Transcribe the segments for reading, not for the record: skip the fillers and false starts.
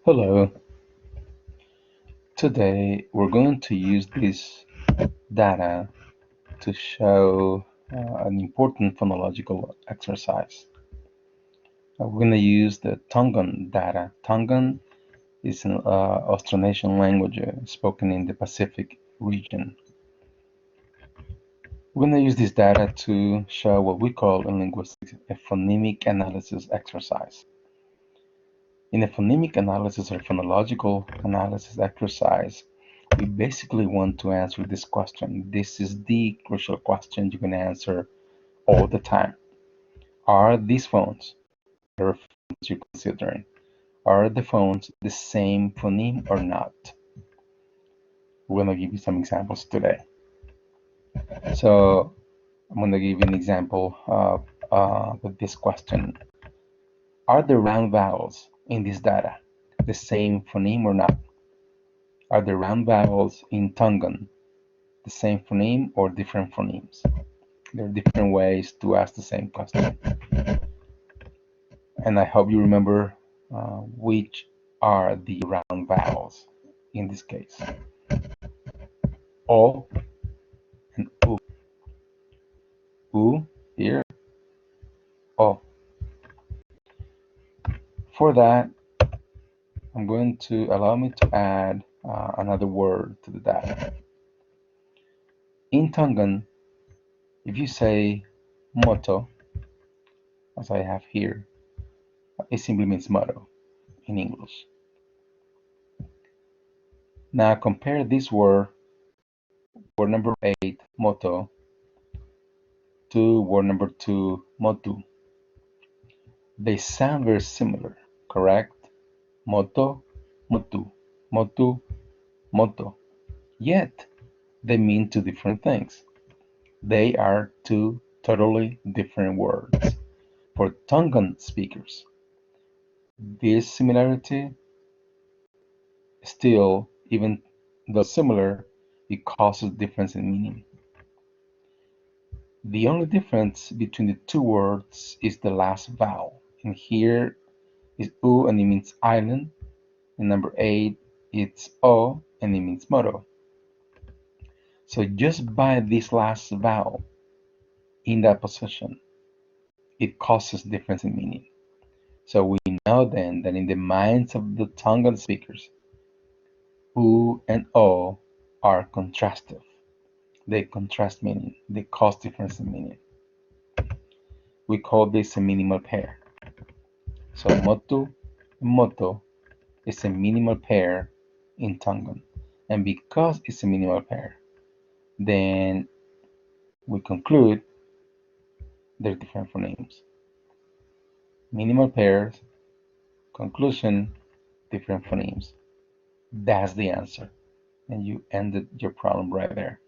Hello. Today we're going to use this data to show an important phonological exercise. We're going to use the Tongan data. Tongan is an Austronesian language spoken in the Pacific region. We're going to use this data to show what we call in linguistics a phonemic analysis exercise. In a phonemic analysis or phonological analysis exercise, we basically want to answer this question. This is the crucial question you're going to answer all the time. Are these phones, the phones you're considering, are the phones the same phoneme or not? We're going to give you some examples today. So I'm going to give you an example with this question. Are the round vowels in this data the same phoneme or not? Are the round vowels in Tongan the same phoneme or different phonemes? There are different ways to ask the same question. And I hope you remember which are the round vowels in this case. O and U. U here, O. For that, I'm going to allow me to add another word to the data. In Tongan, if you say moto, as I have here, it simply means moto in English. Now compare this word number 8, moto, to word number 2, motu. They sound very similar, correct? Moto, motu, motu, moto. Yet, they mean two different things. They are two totally different words. For Tongan speakers, this similarity still, even though similar, it causes difference in meaning. The only difference between the two words is the last vowel. And here is U and it means island. And number 8, it's O and it means moto. So just by this last vowel in that position, it causes difference in meaning. So we know then that in the minds of the Tongan speakers, U and O are contrastive. They contrast meaning. They cause difference in meaning. We call this a minimal pair. So motu and moto is a minimal pair in Tongan. And because it's a minimal pair, then we conclude they're different phonemes. Minimal pairs, conclusion, different phonemes. That's the answer. And you ended your problem right there.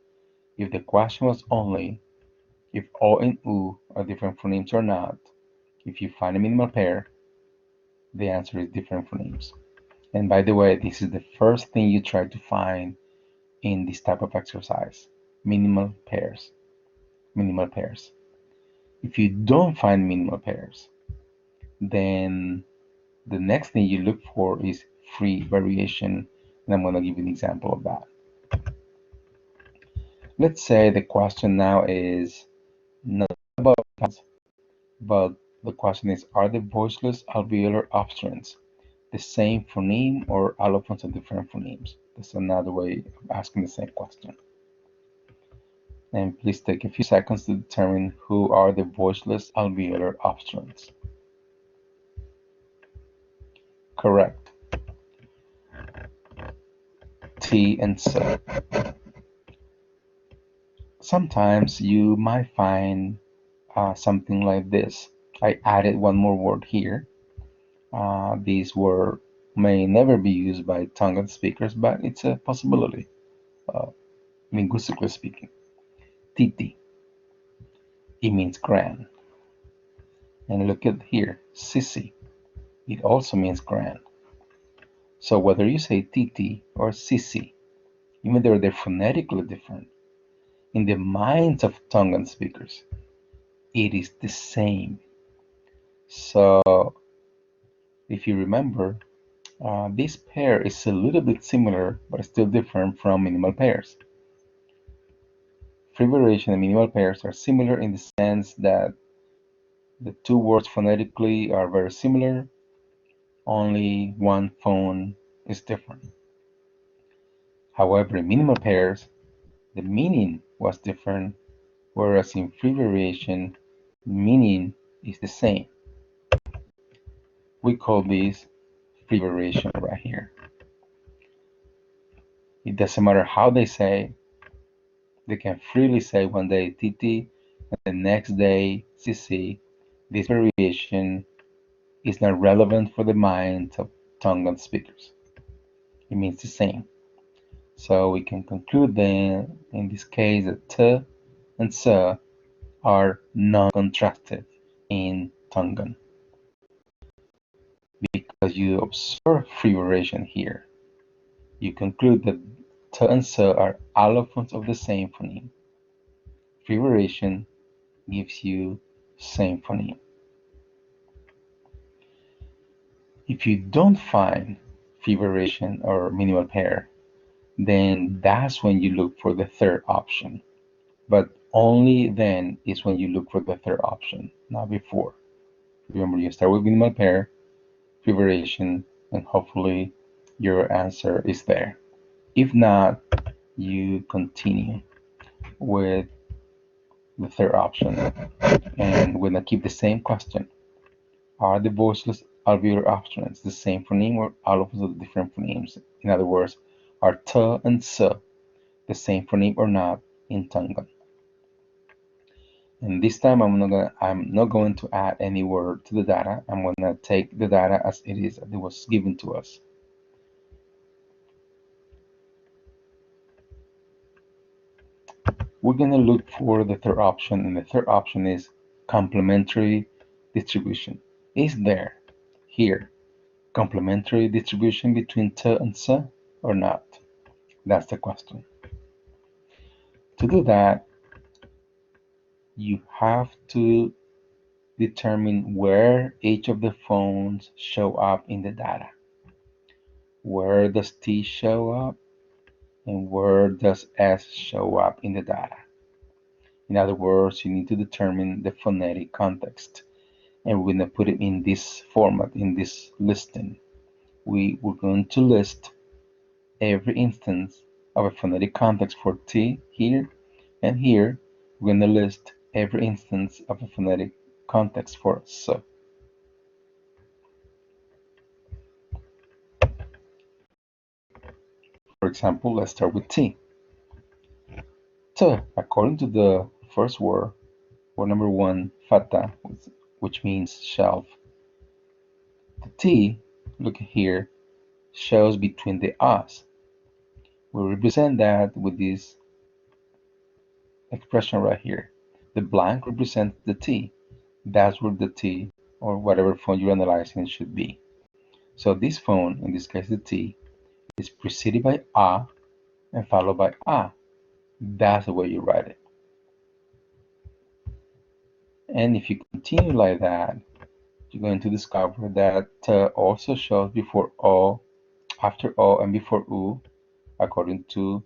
If the question was only if O and U are different phonemes or not, if you find a minimal pair, the answer is different phonemes. And by the way, this is the first thing you try to find in this type of exercise. Minimal pairs. Minimal pairs. If you don't find minimal pairs, then the next thing you look for is free variation, and I'm going to give you an example of that. Let's say the question now is not about vowels, but the question is, are the voiceless alveolar obstruents the same phoneme or allophones are different phonemes? That's another way of asking the same question. And please take a few seconds to determine who are the voiceless alveolar obstruents. Correct. T and S. Sometimes you might find something like this. I added one more word here. This word may never be used by Tongan speakers, but it's a possibility, linguistically speaking. Titi. It means grand. And look at here, sissy. It also means grand. So whether you say titi or sissy, even though they're phonetically different, in the minds of Tongan speakers, it is the same. So if you remember, This pair is a little bit similar, but still different from minimal pairs. Free variation and minimal pairs are similar in the sense that the two words phonetically are very similar, only one phone is different. However, in minimal pairs, the meaning was different, whereas in free variation, the meaning is the same. We call this free variation right here. It doesn't matter how they say, they can freely say one day TT and the next day CC. This variation is not relevant for the minds of Tongan speakers. It means the same. So we can conclude then, in this case, that T and S are non-contracted in Tongan because you observe free variation here. You conclude that T and S are allophones of the same phoneme. Free variation gives you same phoneme. If you don't find free variation or minimal pair, then that's when you look for the third option. But only then is when you look for the third option, not before. Remember, you start with minimal pair, free variation, and hopefully your answer is there. If not, you continue with the third option, and we're gonna keep the same question. Are the voiceless alveolar obstruents the same phoneme or all of the different phonemes? In other words, are T and S the same phoneme or not in Tongan? And this time I'm not going to add any word to the data. I'm gonna take the data as it is, as it was given to us. We're gonna look for the third option, and the third option is complementary distribution. Is there here complementary distribution between T and S or not? That's the question. To do that, you have to determine where each of the phones show up in the data. Where does T show up and where does S show up in the data? In other words, you need to determine the phonetic context. And we're going to put it in this format, in this listing. We're going to list every instance of a phonetic context for T here, and here we're going to list every instance of a phonetic context for S. For example, let's start with T. T, according to the first word number one, fata, which means shelf. The T, look here, shows between the A's. We represent that with this expression right here. The blank represents the T. That's where the T, or whatever phone you're analyzing, should be. So this phone, in this case the T, is preceded by A and followed by A. That's the way you write it. And if you continue like that, you're going to discover that also shows before O, after O, and before U, according to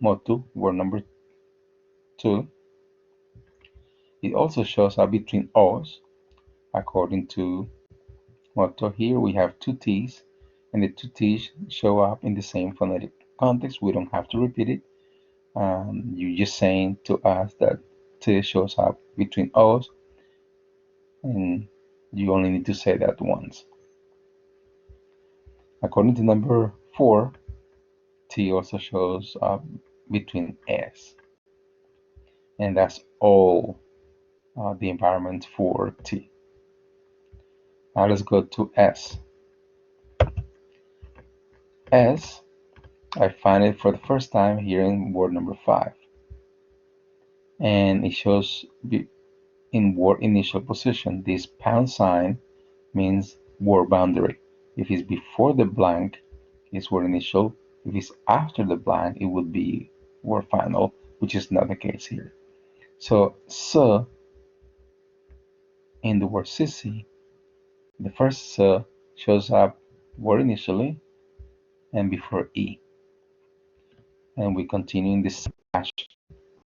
Motu, word number 2. It also shows up between O's, according to Motu. Here we have two T's, and the two T's show up in the same phonetic context. We don't have to repeat it. You're just saying to us that T shows up between O's, and you only need to say that once. According to number 4, T also shows up between S. And that's all the environment for T. Now let's go to S. S, I find it for the first time here in word number 5. And it shows in word initial position. This pound sign means word boundary. If it's before the blank, it's word initial. If it's after the blank, it would be word final, which is not the case here. So, S in the word sissy, the first S shows up word initially and before E. And we continue in this hash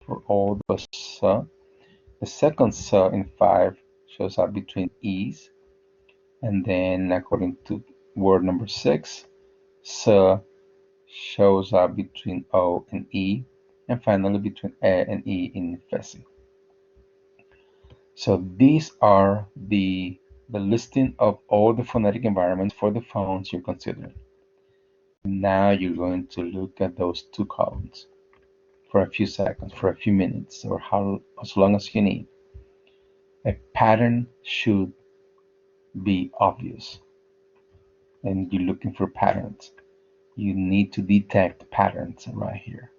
for all the S. The second S in 5 shows up between E's, and then according to word number 6, S shows up between O and E, and finally between E and E in Fesi. So these are the listing of all the phonetic environments for the phones you're considering. Now you're going to look at those two columns for a few seconds, for a few minutes, or as long as you need. A pattern should be obvious, and you're looking for patterns. You need to detect patterns right here.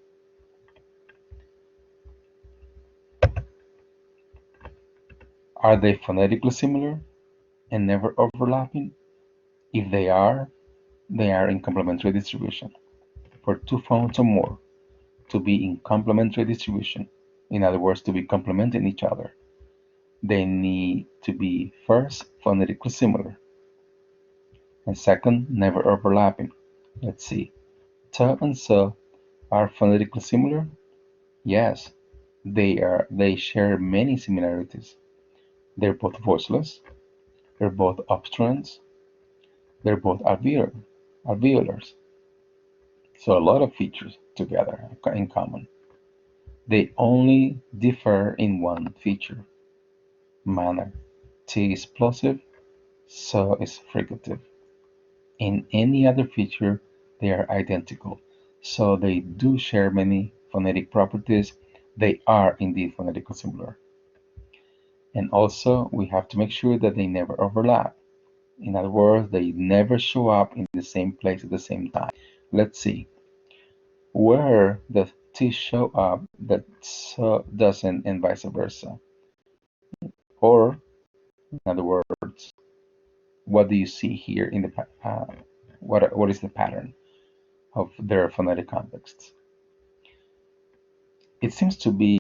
Are they phonetically similar and never overlapping? If they are in complementary distribution. For two phones or more to be in complementary distribution, in other words, to be complementing each other, they need to be first phonetically similar and second never overlapping. Let's see. T and S are phonetically similar? Yes, they are. They share many similarities. They're both voiceless, they're both obstruents, they're both alveolars. So a lot of features together in common. They only differ in one feature, manner. T is plosive, so is fricative. In any other feature, they are identical. So they do share many phonetic properties. They are indeed phonetically similar. And also, we have to make sure that they never overlap. In other words, they never show up in the same place at the same time. Let's see. Where does T show up that so doesn't, and vice versa? Or, in other words, what do you see here in the what is the pattern of their phonetic contexts? It seems to be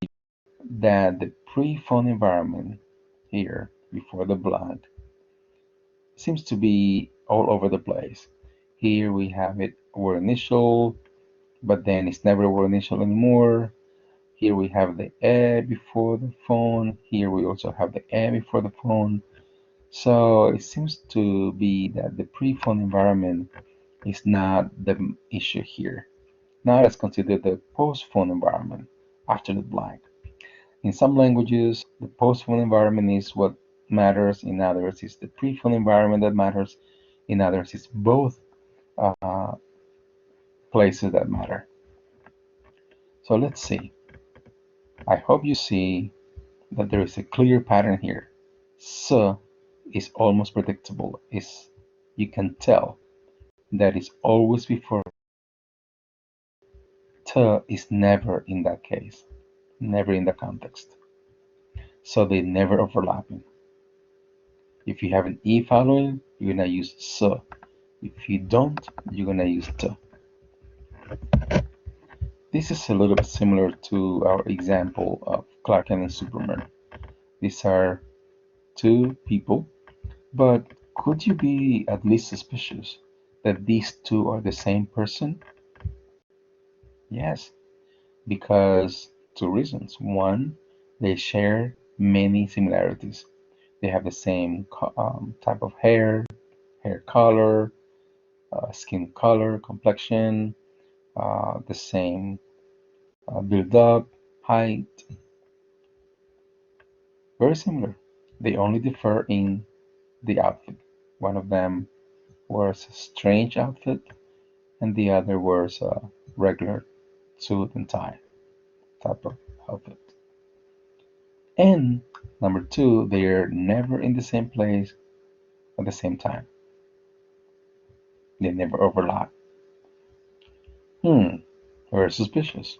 that the pre-phone environment here before the blank seems to be all over the place. Here we have it word initial, but then it's never word initial anymore. Here we have the e before the phone. Here we also have the e before the phone. So it seems to be that the pre-phone environment is not the issue here. Now let's consider the post-phone environment after the blank. In some languages, the post-phone environment is what matters. In others, it's the pre-phone environment that matters. In others, it's both uh, places that matter. So let's see. I hope you see that there is a clear pattern here. S is almost predictable. You can tell that it's always before. T is never in that case, never in the context. So they never overlapping. If you have an E following, you're gonna use S. If you don't, you're gonna use T. This is a little bit similar to our example of Clark Kent and Superman. These are two people, but could you be at least suspicious that these two are the same person? Yes, because two reasons. One, they share many similarities. They have the same type of hair color, skin color, complexion, the same build up, height, very similar. They only differ in the outfit. One of them wears a strange outfit, and the other wears a regular suit and tie type of outfit. And number two, they are never in the same place at the same time. They never overlap. Very suspicious.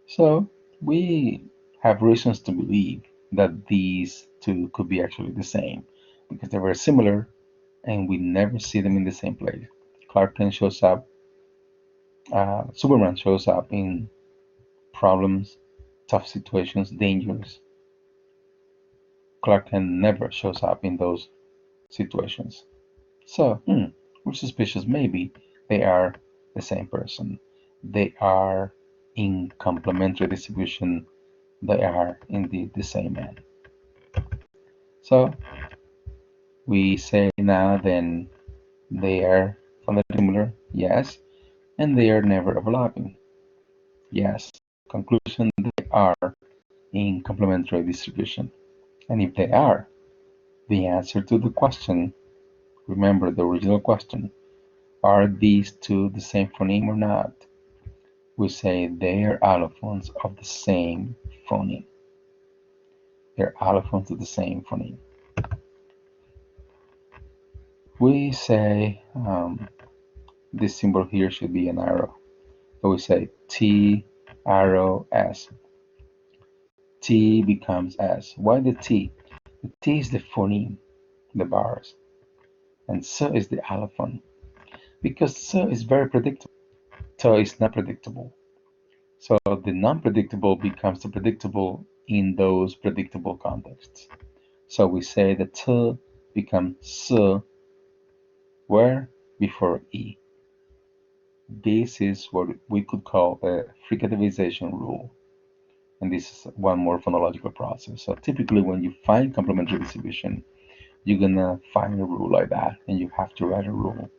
So we have reasons to believe that these two could be actually the same because they were similar and we never see them in the same place. Clark Kent shows up, Superman shows up in problems, tough situations, dangers. Clark Kent never shows up in those situations. So, we're suspicious maybe they are the same person. They are in complementary distribution. They are indeed the same man. So we say now then they are phonetically similar, yes, and they are never overlapping, yes. Conclusion, they are in complementary distribution. And if they are, the answer to the question, remember the original question, are these two the same phoneme or not? We say they are allophones of the same phoneme. They're allophones of the same phoneme. We say this symbol here should be an arrow. So we say T, arrow, S. T becomes S. Why the T? The T is the phoneme, the bars, and S is the allophone. Because S is very predictable, T is not predictable. So the non-predictable becomes the predictable in those predictable contexts. So we say that T becomes S where before E. This is what we could call a fricativization rule. And this is one more phonological process. So typically when you find complementary distribution, you're gonna find a rule like that, and you have to write a rule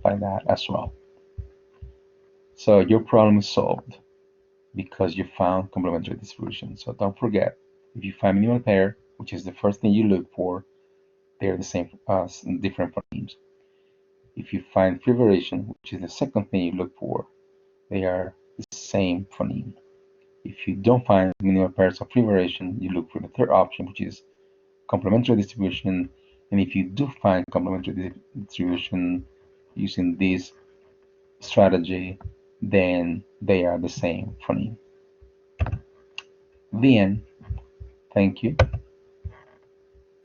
like that as well. So your problem is solved because you found complementary distribution. So don't forget, if you find minimal pair, which is the first thing you look for, they're the same different phonemes. If you find free variation, which is the second thing you look for, they are the same phoneme. If you don't find minimal pairs of free variation, you look for the third option, which is complementary distribution. And if you do find complementary distribution using this strategy, then they are the same phoneme. The end. Thank you.